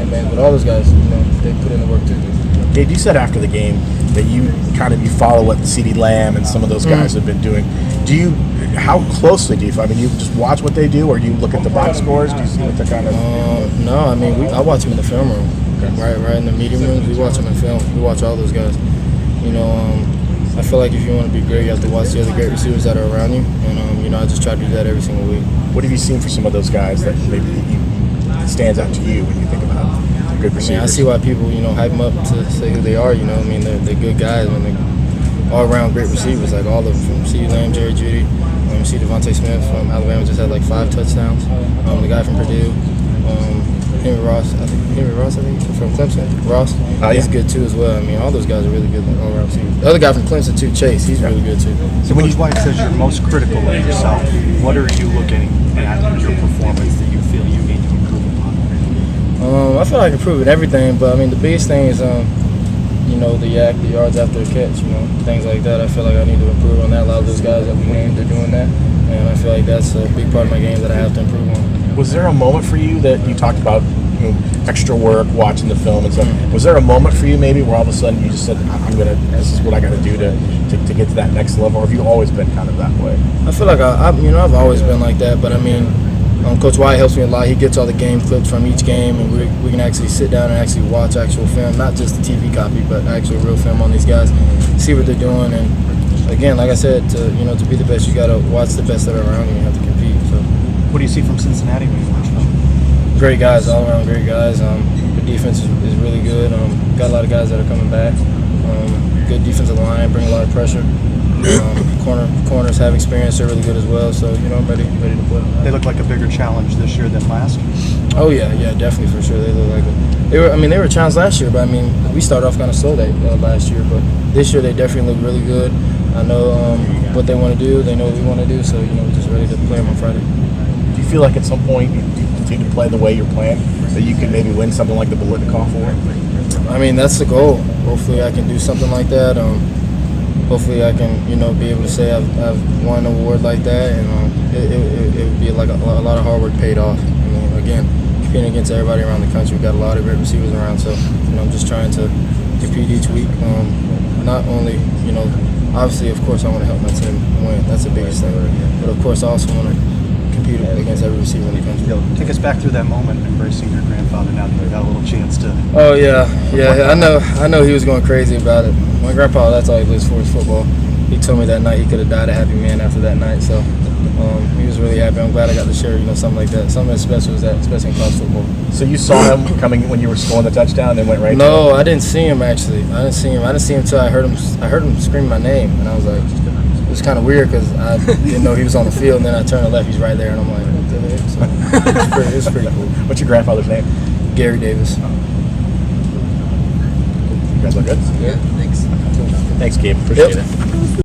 fans, but all those guys, they put in the work too. Dave, you said after the game that you follow what CeeDee Lamb and some of those guys have been doing. How closely do you? I mean, you just watch what they do, or do you look at the box scores? Do you see what they're kind of? No, I mean, I watch them in the film room, right in the meeting rooms. We watch them in film. We watch all those guys. I feel like if you want to be great, you have to watch the other great receivers that are around you, and I just try to do that every single week. What have you seen for some of those guys that maybe stands out to you when you think about good receivers? I see why people, hype them up to say who they are. They're good guys. They're all-around great receivers, like all of them, from CeeDee Lamb, Jeudy. See Devontae Smith from Alabama just had like 5 touchdowns. The guy from Purdue, Henry Ross, I think, from Clemson. Ross, he's good too as well. I mean, all those guys are really good all-around receivers. The other guy from Clemson too, Chase, he's really good too. So when White says you're most critical of yourself, what are you looking at in your performance that you feel you need to improve upon? I feel like improving everything, but I mean the biggest thing is the yak, the yards after a catch, things like that. I feel like I need to improve on that. A lot of those guys that we named are doing that, and I feel like that's a big part of my game that I have to improve on. Was there a moment for you that you talked about extra work, watching the film and stuff? Was there a moment for you maybe where all of a sudden you just said, this is what I got to do to get to that next level, or have you always been kind of that way? I feel like I've always been like that, but I mean, Coach White helps me a lot. He gets all the game clips from each game, and we can actually sit down and actually watch actual film, not just the TV copy, but actual real film on these guys, see what they're doing. And again, like I said, to be the best, you got to watch the best that are around you. You have to compete. So, what do you see from Cincinnati when you watch them? Great guys, all around great guys. The defense is really good. Got a lot of guys that are coming back. Good defensive line, bring a lot of pressure. Corners have experience, they're really good as well, so I'm ready to play. They look like a bigger challenge this year than last. Oh yeah, definitely for sure. They look like they were a challenge last year, but I mean we started off kind of slow last year, but this year they definitely look really good. I know what they want to do, they know what we want to do, so we're just ready to play them on Friday. Do you feel like at some point you continue to play the way you're playing, that you could maybe win something like the Bolitnikoff Award? I mean that's the goal. Hopefully I can do something like that. Hopefully I can, be able to say I've won an award like that, and it would be like a lot of hard work paid off. Again, competing against everybody around the country, we've got a lot of great receivers around, so I'm just trying to compete each week. Not only, obviously, of course, I want to help my team win. That's the biggest thing. But of course, I also want to compete against every receiver in the country. Take us back through that moment, embracing your grandfather. Now that you got a little chance to. Oh yeah. I know he was going crazy about it. My grandpa, that's all he lives for is football. He told me that night he could have died a happy man after that night. So he was really happy. I'm glad I got to share, something like that. Something as special as that, especially in college football. So you saw him coming when you were scoring the touchdown, and then went right. No, I didn't see him actually. I didn't see him until I heard him scream my name, and I was like, it was kind of weird because I didn't know he was on the field. And then I turned to left, he's right there, and I'm like, what the heck? So it's pretty cool. What's your grandfather's name? Gabriel Davis. You guys look good. Yeah, thanks. Thanks, Gabe. Appreciate it.